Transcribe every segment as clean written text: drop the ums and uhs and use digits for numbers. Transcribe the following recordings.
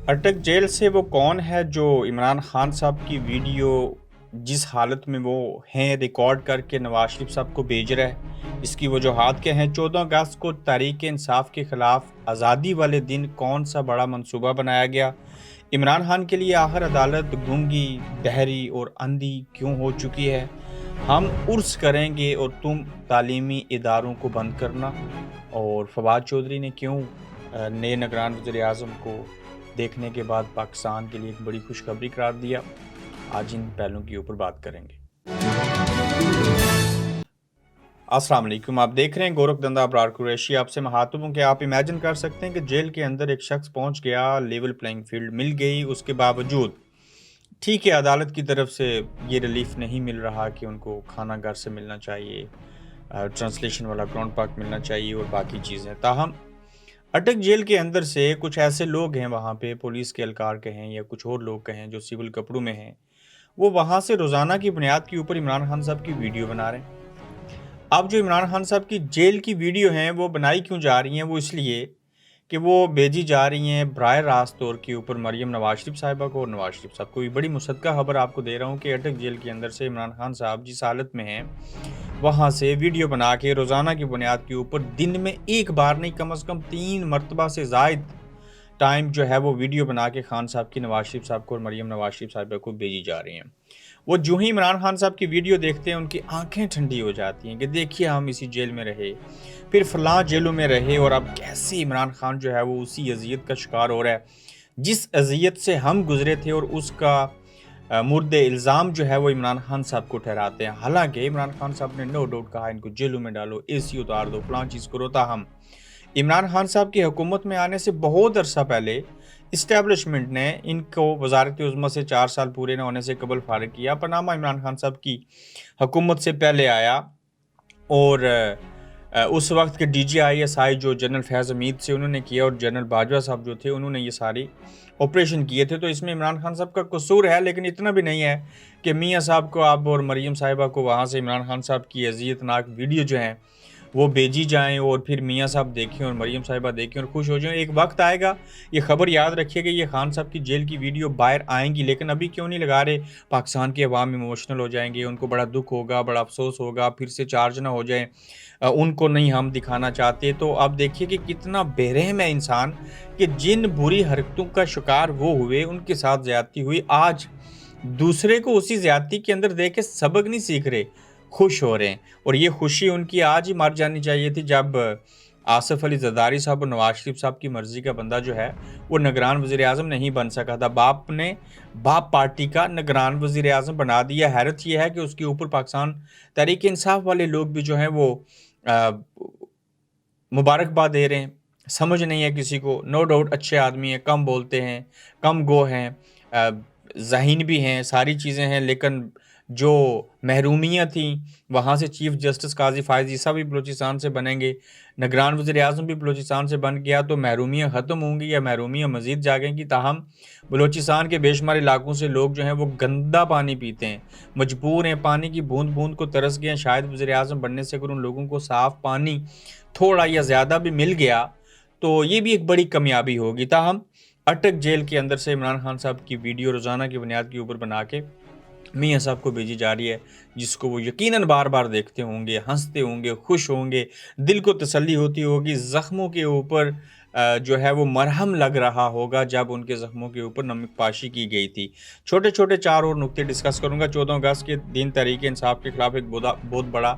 अटक जेल से वो कौन है जो इमरान खान साहब की वीडियो जिस हालत में वो हैं रिकॉर्ड करके नवाज शरीफ साहब को भेज रहा है। इसकी वजूहात क्या हैं? 14 अगस्त को तहरीक इंसाफ के खिलाफ आज़ादी वाले दिन कौन सा बड़ा मंसूबा बनाया गया? इमरान खान के लिए आखिर अदालत गूंगी, बहरी और अंधी क्यों हो चुकी है? हम उर्स करेंगे और तुम तालीमी इदारों को बंद करना। और फवाद चौधरी ने क्यों नए निगरान वज़ीर आज़म को देखने के बाद पाकिस्तान के लिए एक बड़ी खुशखबरी करार दिया। आज इन पहलुओं के ऊपर बात करेंगे। अस्सलाम वालेकुम, आप देख रहे हैं गोरखधंधा अबरार कुरैशी। आपसे महातब हूं कि आप इमेजिन कर सकते हैं कि जेल के अंदर एक शख्स पहुंच गया, लेवल प्लेइंग फील्ड मिल गई, उसके बावजूद ठीक है अदालत की तरफ से ये रिलीफ नहीं मिल रहा कि उनको खाना घर से मिलना चाहिए, ट्रांसलेशन वाला ग्राउंड पार्क मिलना चाहिए और बाकी चीज़ें। ताहम अटक जेल के अंदर से कुछ ऐसे लोग हैं वहाँ पे, पुलिस के एहलकार कहें या कुछ और लोग कहें जो सिविल कपड़ों में हैं, वो वहाँ से रोज़ाना की बुनियाद के ऊपर इमरान खान साहब की वीडियो बना रहे हैं। अब जो इमरान खान साहब की जेल की वीडियो हैं वो बनाई क्यों जा रही हैं? वो इसलिए कि वो भेजी जा रही हैं बराह रास्त तौर के ऊपर मरियम नवाज शरीफ साहिबा को और नवाज शरीफ साहब को। भी बड़ी मुसद्दका खबर आपको दे रहा हूँ कि अटक जेल के अंदर से इमरान खान साहब जिस हालत में हैं वहाँ से वीडियो बना के रोज़ाना की बुनियाद के ऊपर दिन में एक बार नहीं, कम से कम 3 मरतबा से ज़ायद टाइम जो है वो वीडियो बना के खान साहब की नवाज शरीफ साहब को और मरियम नवाज शरीफ साहिबा को भेजी जा रही हैं। वो जो ही इमरान खान साहब की वीडियो देखते हैं उनकी आंखें ठंडी हो जाती हैं कि देखिए हम इसी जेल में रहे, फिर फलां जेलों में रहे और अब कैसे इमरान खान जो है वो उसी अजियत का शिकार हो रहा है जिस अजियत से हम गुजरे थे, और उसका मुर्द इल्ज़ाम जो है वो इमरान खान साहब को ठहराते हैं। हालांकि इमरान खान साहब ने नो डाउट कहा इनको जेलों में डालो, एसी उतार दो, फलां चीज़ करो। ताहम इमरान खान साहब की हुकूमत में आने से बहुत अरसा पहले इस्टेब्लिशमेंट ने इनको वजारत उज़्मा से 4 साल पूरे न होने से कबल फारिग किया। पनामा इमरान खान साहब की हुकूमत से पहले आया और उस वक्त के DGISI जो जनरल फैज़ हमीद से उन्होंने किया और जनरल बाजवा साहब जो थे उन्होंने ये सारी ऑपरेशन किए थे। तो इसमें इमरान खान साहब का कसूर है, लेकिन इतना भी नहीं है कि मियाँ साहब को आप और मरियम साहिबा को वहाँ से इमरान खान साहब की अज़ियतनाक वीडियो जो हैं वो भेजी जाएं और फिर मियाँ साहब देखें और मरियम साहिबा देखें और खुश हो जाएं। एक वक्त आएगा, ये खबर याद रखिएगा, ये खान साहब की जेल की वीडियो बाहर आएंगी, लेकिन अभी क्यों नहीं लगा रहे? पाकिस्तान के अवाम इमोशनल हो जाएंगे, उनको बड़ा दुख होगा, बड़ा अफसोस होगा, फिर से चार्ज ना हो जाए, उनको नहीं हम दिखाना चाहते। तो अब देखिए कि कितना बेरहम है इंसान कि जिन बुरी हरकतों का शिकार वो हुए, उनके साथ ज़्यादती हुई, आज दूसरे को उसी ज़्यादती के अंदर देख के सबक नहीं सीख रहे, खुश हो रहे हैं। और ये खुशी उनकी आज ही मर जानी चाहिए थी जब आसिफ अली जरदारी साहब और नवाज शरीफ साहब की मर्ज़ी का बंदा जो है वो निगरान वज़ीर आज़म नहीं बन सका था। बाप ने बाप पार्टी का निगरान वज़ीर आज़म बना दिया। हैरत यह है कि उसके ऊपर पाकिस्तान तहरीक इंसाफ वाले लोग भी जो हैं वो मुबारकबाद दे रहे हैं। समझ नहीं है किसी को। नो डाउट अच्छे आदमी हैं, कम बोलते हैं, कम गो हैं, ज़हीन भी हैं, सारी चीज़ें हैं, लेकिन जो महरूमियाँ थी वहाँ से चीफ़ जस्टिस काजी फ़ाइज़ ईसा भी बलूचिस्तान से बनेंगे, निगरान वज़ीर आज़म भी बलूचिस्तान से बन गया, तो महरूमियाँ ख़त्म होंगी या महरूमियाँ मज़ीद जागेंगी। ताहम बलूचिस्तान के बेशुमार इलाकों से लोग जो हैं वो गंदा पानी पीते हैं, मजबूर हैं, पानी की बूंद बूंद को तरस गए हैं। शायद वज़ीर आज़म बनने से अगर उन लोगों को साफ़ पानी थोड़ा या ज़्यादा भी मिल गया तो ये भी एक बड़ी कामयाबी होगी। ताहम अटक जेल के अंदर से इमरान खान साहब की वीडियो रोज़ाना की बुनियाद के ऊपर बना के मियाँ साहब को भेजी जा रही है, जिसको वो यकीनन बार बार देखते होंगे, हंसते होंगे, खुश होंगे, दिल को तसल्ली होती होगी, ज़ख्मों के ऊपर जो है वो मरहम लग रहा होगा जब उनके ज़ख्मों के ऊपर नमक पाशी की गई थी। छोटे छोटे 4 और नुक्ते डिस्कस करूँगा। 14 अगस्त के दिन तहरीक इंसाफ के खिलाफ एक बहुत बड़ा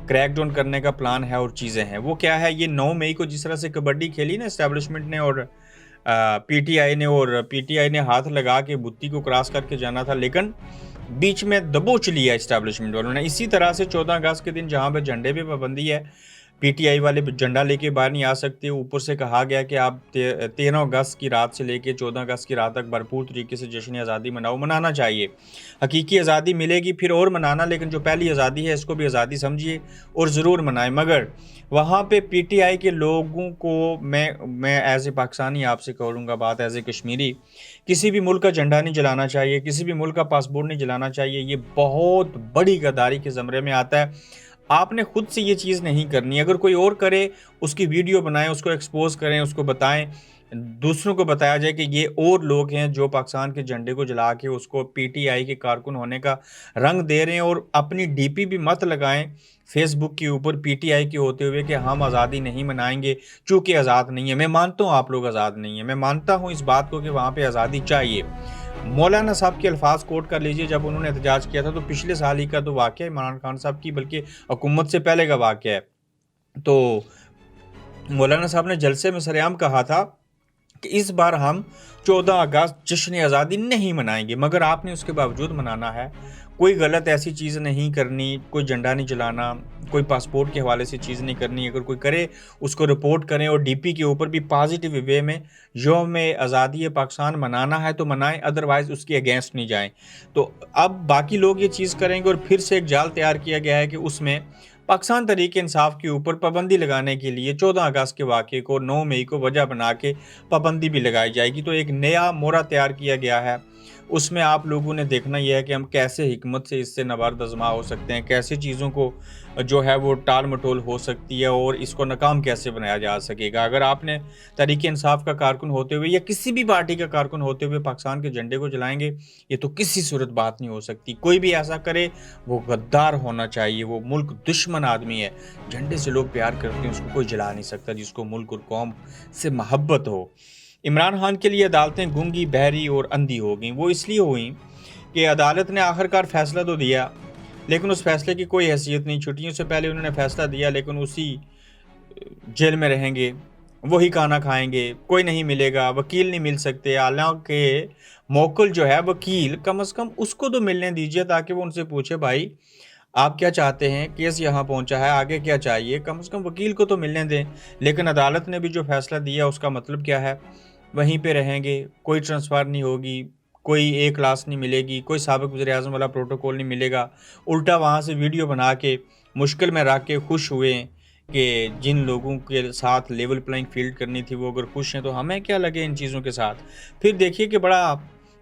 क्रैकडाउन करने का प्लान है और चीज़ें हैं। वो क्या है? ये 9 मई को जिस तरह से कबड्डी खेली ना एस्टेब्लिशमेंट ने और पीटीआई ने हाथ लगा के बुत्ती को क्रॉस करके जाना था, लेकिन बीच में दबोच लिया एस्टेब्लिशमेंट वालों ने। इसी तरह से 14 अगस्त के दिन जहाँ पे झंडे पे पाबंदी है, पीटीआई वाले झंडा लेके बाहर नहीं आ सकते, ऊपर से कहा गया कि आप 13 अगस्त की रात से लेके 14 अगस्त की रात तक भरपूर तरीके से जश्न आज़ादी मनाना चाहिए। हकीकी आज़ादी मिलेगी फिर और मनाना, लेकिन जो पहली आज़ादी है इसको भी आज़ादी समझिए और ज़रूर मनाएं। मगर वहाँ पे पीटीआई के लोगों को मैं एज ए पाकिस्तानी आपसे करूँगा बात, एज ए कश्मीरी, किसी भी मुल्क का झंडा नहीं जलाना चाहिए, किसी भी मुल्क का पासपोर्ट नहीं जलाना चाहिए। ये बहुत बड़ी गद्दारी के ज़मरे में आता है। आपने खुद से ये चीज़ नहीं करनी। अगर कोई और करे उसकी वीडियो बनाएं, उसको एक्सपोज करें, उसको बताएं, दूसरों को बताया जाए कि ये और लोग हैं जो पाकिस्तान के झंडे को जला के उसको पीटीआई के कारकुन होने का रंग दे रहे हैं, और अपनी डीपी भी मत लगाएं फेसबुक के ऊपर पीटीआई के होते हुए कि हम आज़ादी नहीं मनाएंगे चूँकि आज़ाद नहीं है। मैं मानता हूँ आप लोग आज़ाद नहीं है, मैं मानता हूँ इस बात को कि वहाँ पे आज़ादी चाहिए। मौलाना साहब के अल्फाज कोट कर लीजिए, जब उन्होंने एहतजाज किया था तो पिछले साल ही का तो वाक़या है इमरान खान साहब की, बल्कि हुकूमत से पहले का वाक़या है। तो मौलाना साहब ने जलसे में सरेआम कहा था कि इस बार हम 14 अगस्त जश्न आज़ादी नहीं मनाएंगे, मगर आपने उसके बावजूद मनाना है। कोई गलत ऐसी चीज़ नहीं करनी, कोई झंडा नहीं जलाना, कोई पासपोर्ट के हवाले से चीज़ नहीं करनी। अगर कोई करे उसको रिपोर्ट करें, और डीपी के ऊपर भी पॉजिटिव वे में यौम आज़ादी पाकिस्तान मनाना है तो मनाएं, अदरवाइज़ उसके अगेंस्ट नहीं जाएं। तो अब बाकी लोग ये चीज़ करेंगे, और फिर से एक जाल तैयार किया गया है कि उसमें पाकिस्तान तहरीक इंसाफ के ऊपर पाबंदी लगाने के लिए 14 अगस्त के वाक़े को 9 मई को वजह बना के पाबंदी भी लगाई जाएगी। तो एक नया मोहरा तैयार किया गया है, उसमें आप लोगों ने देखना यह है कि हम कैसे हिकमत से इससे नवार्द आज़मा हो सकते हैं, कैसे चीज़ों को जो है वो टाल मटोल हो सकती है, और इसको नाकाम कैसे बनाया जा सकेगा। अगर आपने तहरीक इंसाफ का कारकुन होते हुए या किसी भी पार्टी का कारकुन होते हुए पाकिस्तान के झंडे को जलाएंगे, ये तो किसी सूरत बात नहीं हो सकती। कोई भी ऐसा करे वो गद्दार होना चाहिए, वो मुल्क दुश्मन आदमी है। झंडे से लोग प्यार करते हैं, उसको कोई जला नहीं सकता जिसको मुल्क और कौम से मोहब्बत हो। इमरान खान के लिए अदालतें गूंगी, बहरी और अंधी हो गई। वो इसलिए हुई कि अदालत ने आखिरकार फैसला तो दिया, लेकिन उस फैसले की कोई हैसियत नहीं। छुट्टियों से पहले उन्होंने फैसला दिया, लेकिन उसी जेल में रहेंगे, वही खाना खाएंगे, कोई नहीं मिलेगा, वकील नहीं मिल सकते। हालांकि मोकल जो है वकील, कम से कम उसको तो मिलने दीजिए ताकि वो उनसे पूछे भाई आप क्या चाहते हैं, केस यहाँ पहुँचा है, आगे क्या चाहिए, कम से कम वकील को तो मिलने दें। लेकिन अदालत ने भी जो फैसला दिया उसका मतलब क्या है, वहीं पे रहेंगे, कोई ट्रांसफ़र नहीं होगी, कोई ए क्लास नहीं मिलेगी, कोई साबिक़ वज़ीर-ए-आज़म वाला प्रोटोकॉल नहीं मिलेगा। उल्टा वहाँ से वीडियो बना के मुश्किल में रख के खुश हुए कि जिन लोगों के साथ लेवल प्लेइंग फ़ील्ड करनी थी वो अगर खुश हैं तो हमें क्या लगे इन चीज़ों के साथ। फिर देखिए कि बड़ा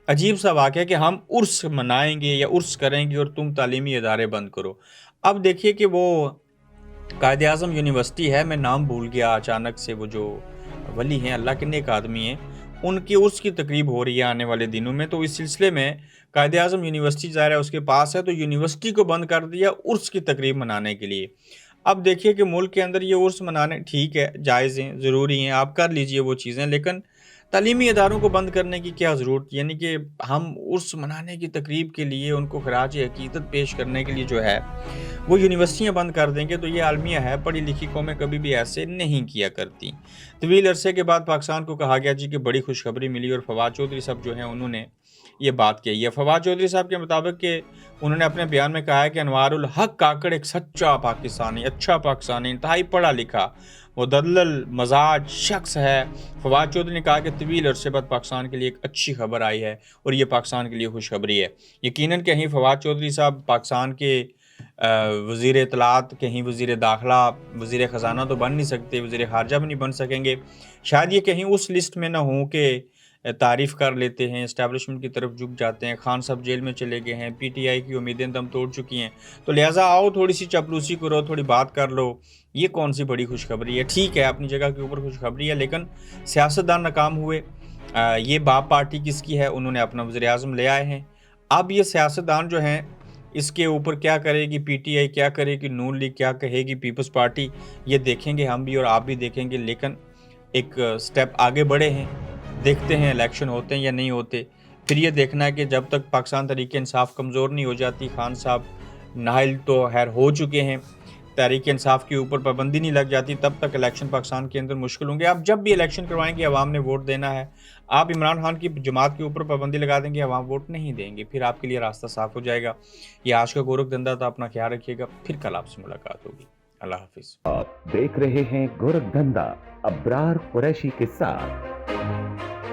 अजीब सा वाक़या कि हम उर्स मनाएंगे या उर्स करेंगे और तुम तालीमी इदारे बंद करो। अब देखिए कि वो कायद-ए-आज़म यूनिवर्सिटी है, मैं नाम भूल गया अचानक से, वो जो वली हैं, अल्लाह के नेक आदमी हैं, उनकी उर्स की तकरीब हो रही है आने वाले दिनों में। तो इस सिलसिले में कायद-ए-आज़म यूनिवर्सिटी ज़ाहिर है उसके पास है, तो यूनिवर्सिटी को बंद कर दिया उर्स की तकरीब मनाने के लिए। अब देखिए कि मुल्क के अंदर ये उर्स मनाने ठीक है, जायज़ हैं, ज़रूरी हैं, आप कर लीजिए वो चीज़ें, लेकिन तालीमी इदारों को बंद करने की क्या ज़रूरत? यानी कि हम उर्स मनाने की तकरीब के लिए, उनको खराज अक़ीदत पेश करने के लिए जो है वो यूनिवर्सिटियाँ बंद कर देंगे, तो ये आलमिया है, पढ़ी लिखी कौमें कभी भी ऐसे नहीं किया करती। तवील अरसे के बाद पाकिस्तान को कहा गया जी कि बड़ी खुशखबरी मिली, और फवाद चौधरी साहब जो हैं उन्होंने ये बात कही है। फवाद चौधरी साहब के मुताबिक कि उन्होंने अपने बयान में कहा है कि अनवारुल हक काकड़ एक सच्चा पाकिस्तानी, अच्छा पाकिस्तानी, इंतहाई पढ़ा लिखा, मुदल्लल मजाज शख्स है। फवाद चौधरी ने कहा कि तवील अरसे बाद पाकिस्तान के लिए एक अच्छी खबर आई है, और ये पाकिस्तान के लिए खुशखबरी है। यकीनन कहीं फवाद चौधरी साहब पाकिस्तान के वज़ीर इत्तलात, कहीं वज़ीर दाखिला, वज़ीर ख़ज़ाना तो बन नहीं सकते, वज़ीर ख़ारजा भी नहीं बन सकेंगे। शायद ये कहीं उस लिस्ट में ना हों कि तारीफ़ कर लेते हैं, एस्टैब्लिशमेंट की तरफ झुक जाते हैं। खान साहब जेल में चले गए हैं, पीटीआई की उम्मीदें दम तोड़ चुकी हैं, तो लिहाजा आओ थोड़ी सी चापलूसी करो, थोड़ी बात कर लो। ये कौन सी बड़ी खुशखबरी है? ठीक है, अपनी जगह के ऊपर खुशखबरी है, लेकिन सियासतदान नाकाम हुए। ये बाप पार्टी किसकी है? उन्होंने अपना वज़ीर-ए-आज़म ले आए हैं। अब ये सियासतदान जो हैं इसके ऊपर क्या करेगी पीटीआई, क्या करेगी नून लीग, क्या कहेगी पीपल्स पार्टी, ये देखेंगे हम भी और आप भी देखेंगे। लेकिन एक स्टेप आगे बढ़े हैं, देखते हैं इलेक्शन होते हैं या नहीं होते। फिर ये देखना है कि जब तक पाकिस्तान तहरीक इंसाफ कमज़ोर नहीं हो जाती, खान साहब नाहल तो खैर हो चुके हैं, तहरीक इंसाफ के ऊपर पाबंदी नहीं लग जाती, तब तक इलेक्शन पाकिस्तान के अंदर मुश्किल होंगे। आप जब भी इलेक्शन करवाएंगे अवाम ने वोट देना है। आप इमरान खान की जमात के ऊपर पाबंदी लगा देंगे, अवाम वोट नहीं देंगे, फिर आपके लिए रास्ता साफ हो जाएगा। ये आज का गोरख धंधा था, अपना ख्याल रखिएगा, फिर कल आपसे मुलाकात होगी। अल्लाह हाफिज़। आप देख रहे हैं गोरख धंधा अब्रार कुरैशी के साथ।